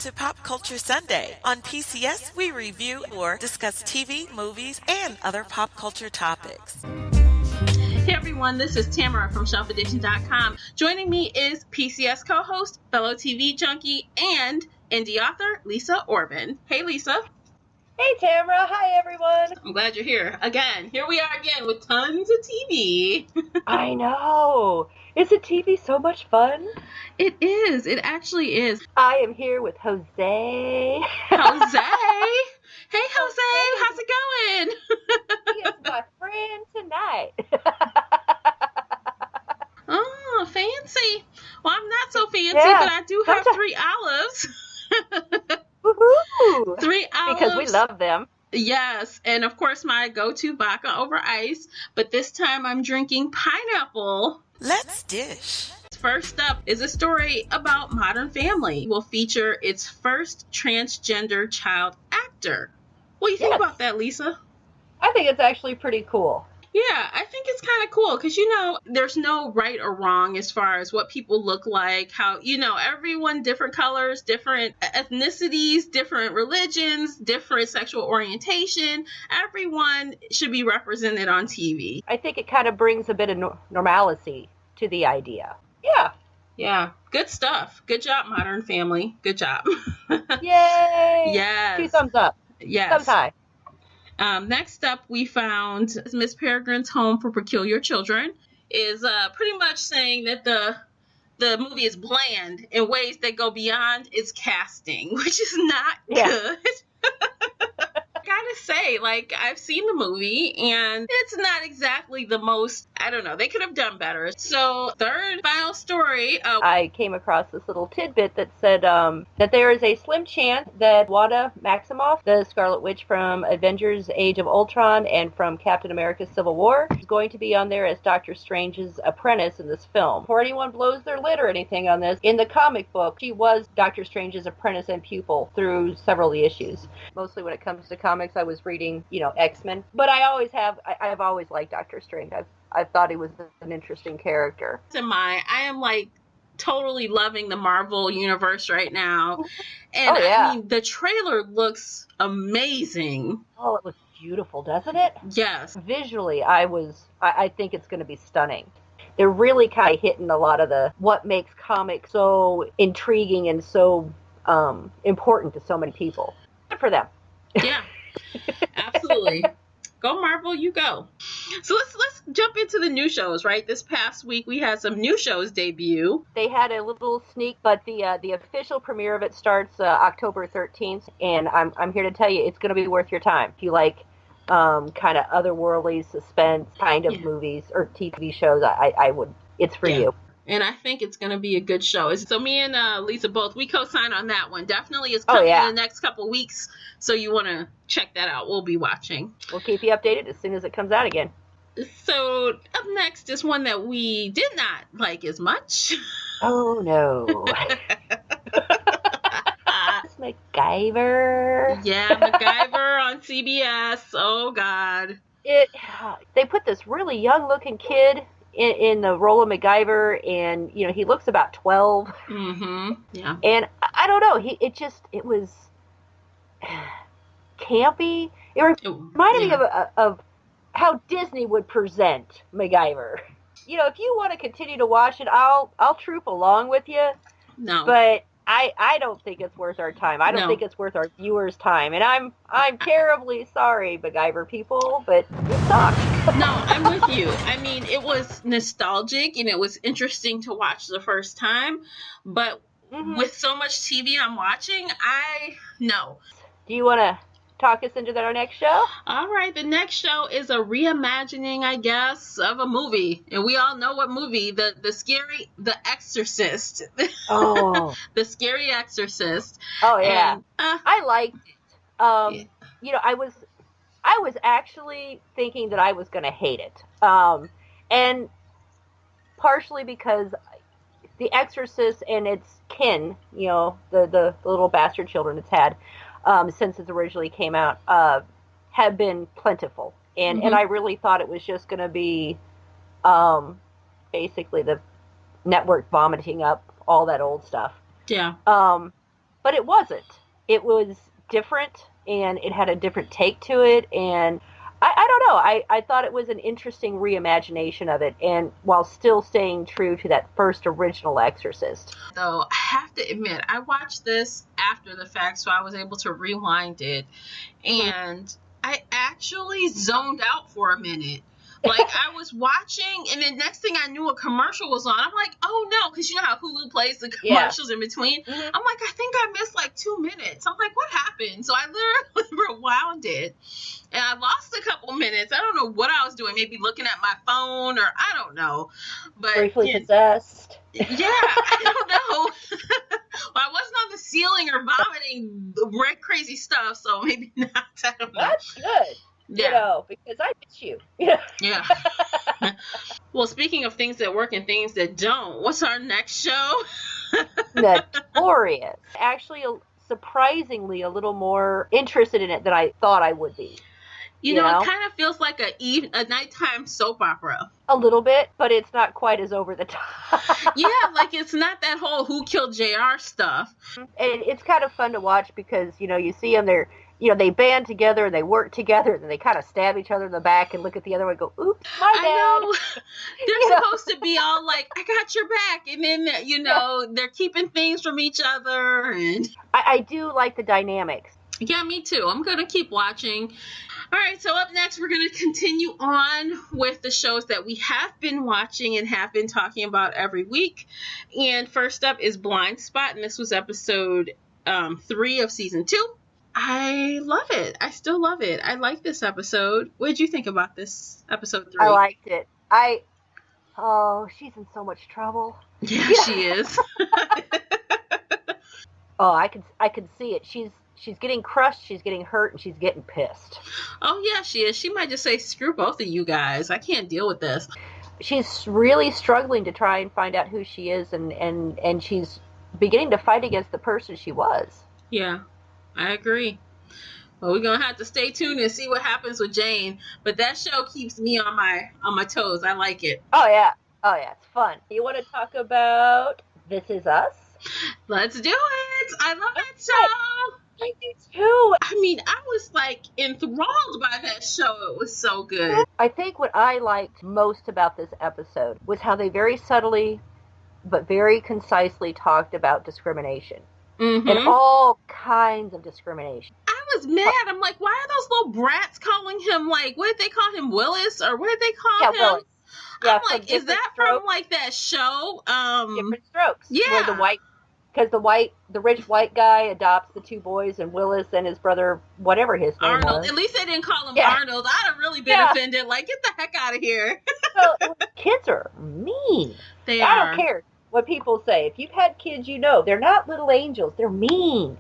to Pop Culture Sunday. On PCS, we review or discuss TV, movies, and other pop culture topics. Hey everyone, this is Tamara from self-identifies.com. Joining me is PCS co-host, fellow TV junkie, and indie author, Lisa Orban. Hey Lisa. Hey Tamara, hi everyone. I'm glad you're here again. Here we are again with tons of TV. I know. Isn't TV so much fun? It is. It actually is. I am here with Jose. Jose. Hey Jose, how's it going? He is my friend tonight. Oh, fancy. Well, I'm not so fancy, Yeah, but I do have 3 olives. Woohoo! 3 olives. Because we love them. Yes, and of course my go-to vodka over ice, but this time I'm drinking pineapple. Let's dish. First up is a story about Modern Family. Will feature its first transgender child actor. What do you think about that, Lisa? I think it's actually pretty cool. Yeah, I think it's kind of cool because, there's no right or wrong as far as what people look like, how, everyone, different colors, different ethnicities, different religions, different sexual orientation. Everyone should be represented on TV. I think it kind of brings a bit of normalcy to the idea. Yeah. Yeah, good stuff. Good job, Modern Family. Good job. Yay! Yes. 2 thumbs up. Yes. Thumbs high. Next up, we found Miss Peregrine's Home for Peculiar Children is pretty much saying that the movie is bland in ways that go beyond its casting, which is not good. I gotta say, I've seen the movie, and it's not exactly the most, I don't know, they could have done better. So, third final story. I came across this little tidbit that said that there is a slim chance that Wanda Maximoff, the Scarlet Witch from Avengers Age of Ultron and from Captain America Civil War, is going to be on there as Doctor Strange's apprentice in this film. Before anyone blows their lid or anything on this, in the comic book, she was Doctor Strange's apprentice and pupil through several of the issues. Mostly when it comes to comics, I was reading, X-Men. But I've always liked Doctor Strange. I've thought he was an interesting character. I am totally loving the Marvel universe right now. And I mean, the trailer looks amazing. Oh, it looks beautiful, doesn't it? Yes. Visually, I think it's going to be stunning. They're really kind of hitting a lot of what makes comics so intriguing and so important to so many people. Good for them. Yeah, absolutely. Go Marvel, you go. So let's jump into the new shows, right? This past week we had some new shows debut. They had a little sneak, but the official premiere of it starts October 13th, and I'm here to tell you it's going to be worth your time. If you like kind of otherworldly suspense kind of movies or TV shows, I would. It's for you. And I think it's going to be a good show. So me and Lisa both, we co-sign on that one. Definitely is coming in the next couple weeks. So you want to check that out. We'll be watching. We'll keep you updated as soon as it comes out again. So up next is one that we did not like as much. Oh, no. It's MacGyver. Yeah, MacGyver on CBS. Oh, God. They put this really young-looking kid in the role of MacGyver, and he looks about 12. Mm-hmm. Yeah. And I don't know. It was campy. It reminded me of how Disney would present MacGyver. If you want to continue to watch it, I'll troop along with you. No. But I don't think it's worth our time. I don't think it's worth our viewers' time. And I'm terribly sorry, MacGyver people, but it sucks. No, I'm with you. I mean, it was nostalgic and it was interesting to watch the first time, but with so much TV I'm watching, no. Do you want to talk us into our next show? All right, the next show is a reimagining, I guess, of a movie. And we all know what movie, the Exorcist. Oh. The scary Exorcist. Oh, yeah. And, I liked it. I was actually thinking that I was going to hate it. And partially because The Exorcist and its kin, the little bastard children it's had, since it originally came out, have been plentiful. And I really thought it was just going to be basically the network vomiting up all that old stuff. Yeah. but it wasn't. It was different, and it had a different take to it, and I don't know. I thought it was an interesting reimagination of it, and while still staying true to that first original Exorcist. Though I have to admit, I watched this after the fact, so I was able to rewind it, and I actually zoned out for a minute. Like, I was watching, and then next thing I knew, a commercial was on. I'm like, oh no, because you know how Hulu plays the commercials in between? I'm like, I think I missed like 2 minutes. I'm like, what happened? So I literally rewound it, and I lost a couple minutes. I don't know what I was doing, maybe looking at my phone, or I don't know. But briefly possessed. Yeah, I don't know. Well, I wasn't on the ceiling or vomiting red crazy stuff, so maybe not. I don't know. That's good. Yeah. You know, because I miss you. Yeah. Well, speaking of things that work and things that don't, what's our next show? Notorious. Actually, surprisingly, a little more interested in it than I thought I would be. You know, it kind of feels like a nighttime soap opera. A little bit, but it's not quite as over the top. Yeah, like it's not that whole Who Killed JR stuff. And it's kind of fun to watch because, you know, you see them, they band together and they work together and they kind of stab each other in the back and look at the other one and go, oops, my bad. I know. They're supposed to be all like, I got your back. And then, you know, they're keeping things from each other. And I do like the dynamics. Yeah, me too. I'm going to keep watching. All right, so up next, we're going to continue on with the shows that we have been watching and have been talking about every week. And first up is Blind Spot, and this was episode 3 of season 2. I love it. I still love it. I like this episode. What did you think about this episode 3? I liked it. Oh, she's in so much trouble. Yeah, she is. Oh, I can see it. She's getting crushed, she's getting hurt, and she's getting pissed. Oh, yeah, she is. She might just say, screw both of you guys. I can't deal with this. She's really struggling to try and find out who she is, and she's beginning to fight against the person she was. Yeah, I agree. Well, we're going to have to stay tuned and see what happens with Jane. But that show keeps me on my toes. I like it. Oh, yeah. It's fun. You want to talk about This Is Us? Let's do it. I love that show. I do too. I mean, I was like enthralled by that show. It was so good. I think what I liked most about this episode was how they very subtly but very concisely talked about discrimination. And all kinds of discrimination. I was mad. I'm like, why are those little brats calling him, like, what did they call him, Willis? Or what did they call him? Willis. Yeah, I'm like, is that Strokes? From like that show? Different Strokes. Yeah. Where the rich white guy adopts the 2 boys, and Willis and his brother, whatever his name Arnold. was. At least they didn't call him Arnold. I'd have really been offended. Like, get the heck out of here. Well, kids are mean. They I are. don't care what people say. If you've had kids, you know they're not little angels. They're mean,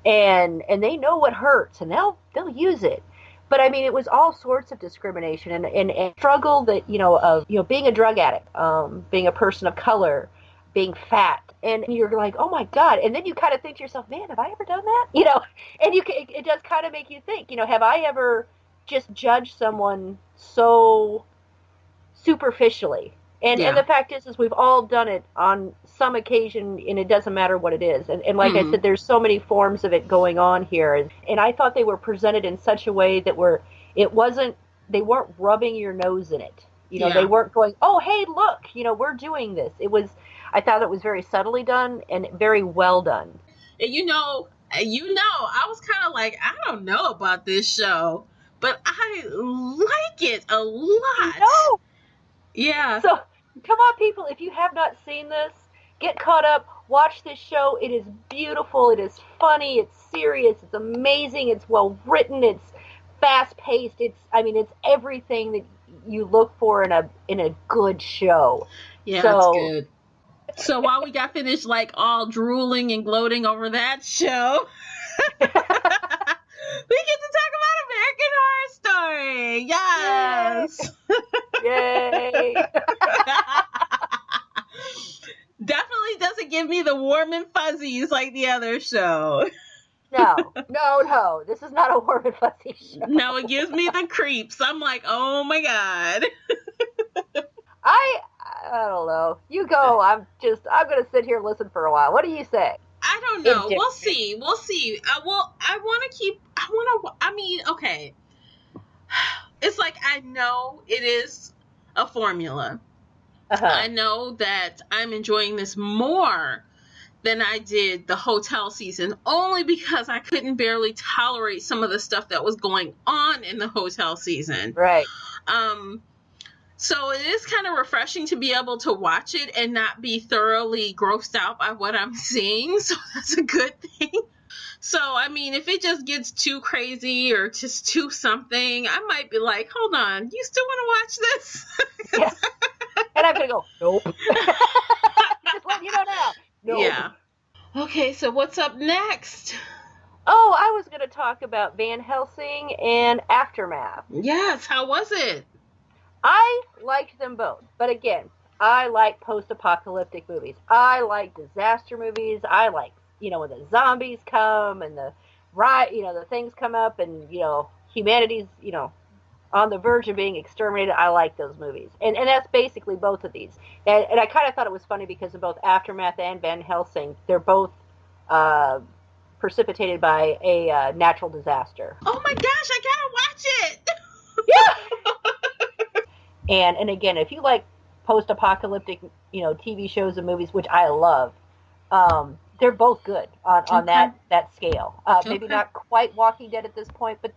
and they know what hurts, and they'll use it. But I mean, it was all sorts of discrimination and struggle that of being a drug addict, being a person of color, being fat, and you're like, oh my God, and then you kind of think to yourself, man, have I ever done that? And it does kind of make you think, have I ever just judged someone so superficially? And the fact is we've all done it on some occasion, and it doesn't matter what it is. And like I said, there's so many forms of it going on here. And I thought they were presented in such a way that they weren't rubbing your nose in it. They weren't going, oh, hey, look, we're doing this. I thought it was very subtly done and very well done. And I was kind of like, I don't know about this show, but I like it a lot. No. Yeah. So, come on, people. If you have not seen this, get caught up. Watch this show. It is beautiful. It is funny. It's serious. It's amazing. It's well written. It's fast paced. It's everything that you look for in a good show. Yeah, that's good. So while we got finished like all drooling and gloating over that show, we get to talk about American Horror Story. Yes. Yay. Definitely doesn't give me the warm and fuzzies like the other show. No. This is not a warm and fuzzy show. No, it gives me the creeps. I'm like, oh my God. I don't know. You go. I'm going to sit here and listen for a while. What do you say? I I don't know. We'll see. Okay. It's like, I know it is a formula. I know that I'm enjoying this more than I did the hotel season, only because I couldn't barely tolerate some of the stuff that was going on in the hotel season. Right. So it is kind of refreshing to be able to watch it and not be thoroughly grossed out by what I'm seeing. So that's a good thing. So, I mean, if it just gets too crazy or just too something, I might be like, hold on, you still want to watch this? Yeah. And I'm going to go, nope. Just let you know now. Nope. Yeah. Okay, so what's up next? Oh, I was going to talk about Van Helsing and Aftermath. Yes, how was it? I liked them both. But again, I like post-apocalyptic movies. I like disaster movies. I like, when the zombies come and the things come up and, humanity's, on the verge of being exterminated. I like those movies. And that's basically both of these. And I kind of thought it was funny because of both Aftermath and Van Helsing, they're both precipitated by a natural disaster. Oh my gosh, I gotta watch it! Yeah! And again, if you like post-apocalyptic, TV shows and movies, which I love, they're both good on that scale. Maybe not quite Walking Dead at this point, but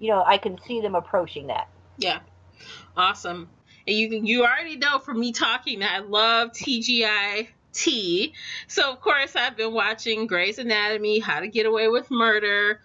I can see them approaching that. Yeah, awesome. And you already know from me talking that I love TGIT. So of course I've been watching Grey's Anatomy, How to Get Away with Murder.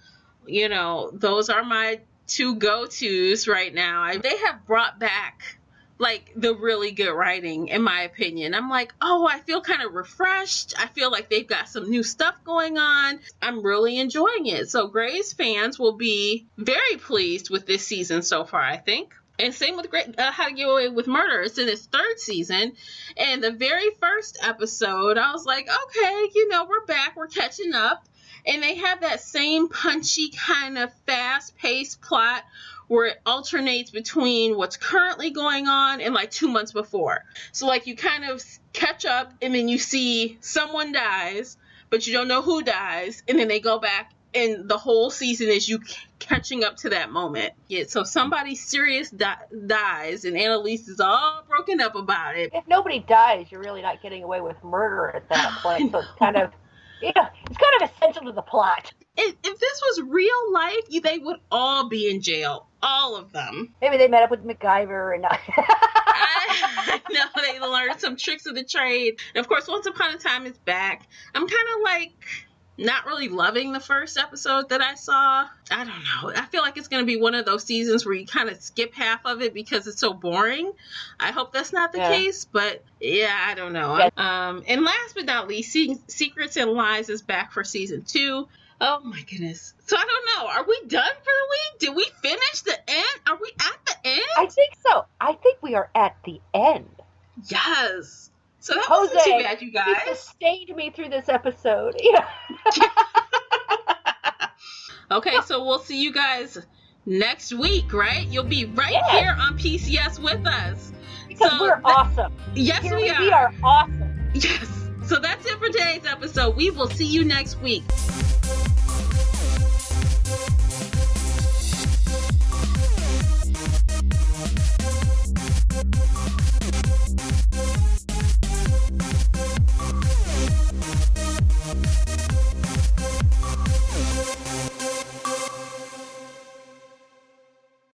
Those are my two go-tos right now. They have brought back like the really good writing, in my opinion. I'm like, oh, I feel kind of refreshed. I feel like they've got some new stuff going on. I'm really enjoying it. So Grey's fans will be very pleased with this season so far, I think. And same with How to Get Away with Murder. It's in its third season. And the very first episode, I was like, okay, we're back. We're catching up. And they have that same punchy kind of fast-paced plot where it alternates between what's currently going on and like 2 months before. So like you kind of catch up and then you see someone dies, but you don't know who dies. And then they go back and the whole season is you catching up to that moment. Yeah, so somebody serious dies and Annalise is all broken up about it. If nobody dies, you're really not getting away with murder at that point. So it's kind of... Yeah, it's kind of essential to the plot. If this was real life, they would all be in jail. All of them. Maybe they met up with MacGyver and... I know, they learned some tricks of the trade. And of course, Once Upon a Time is back. I'm kind of like... not really loving the first episode that I saw. I don't know. I feel like it's going to be one of those seasons where you kind of skip half of it because it's so boring. I hope that's not the case, but yeah, I don't know. Yes. And last but not least, Secrets and Lies is back for season 2. Oh my goodness. So I don't know. Are we done for the week? Did we finish the end? Are we at the end? I think so. I think we are at the end. Yes. So that wasn't too bad, you guys. You sustained me through this episode. Yeah. Okay, so we'll see you guys next week, right? You'll be right here on PCS with us. Because we're awesome. Yes, we are. We are awesome. Yes. So that's it for today's episode. We will see you next week.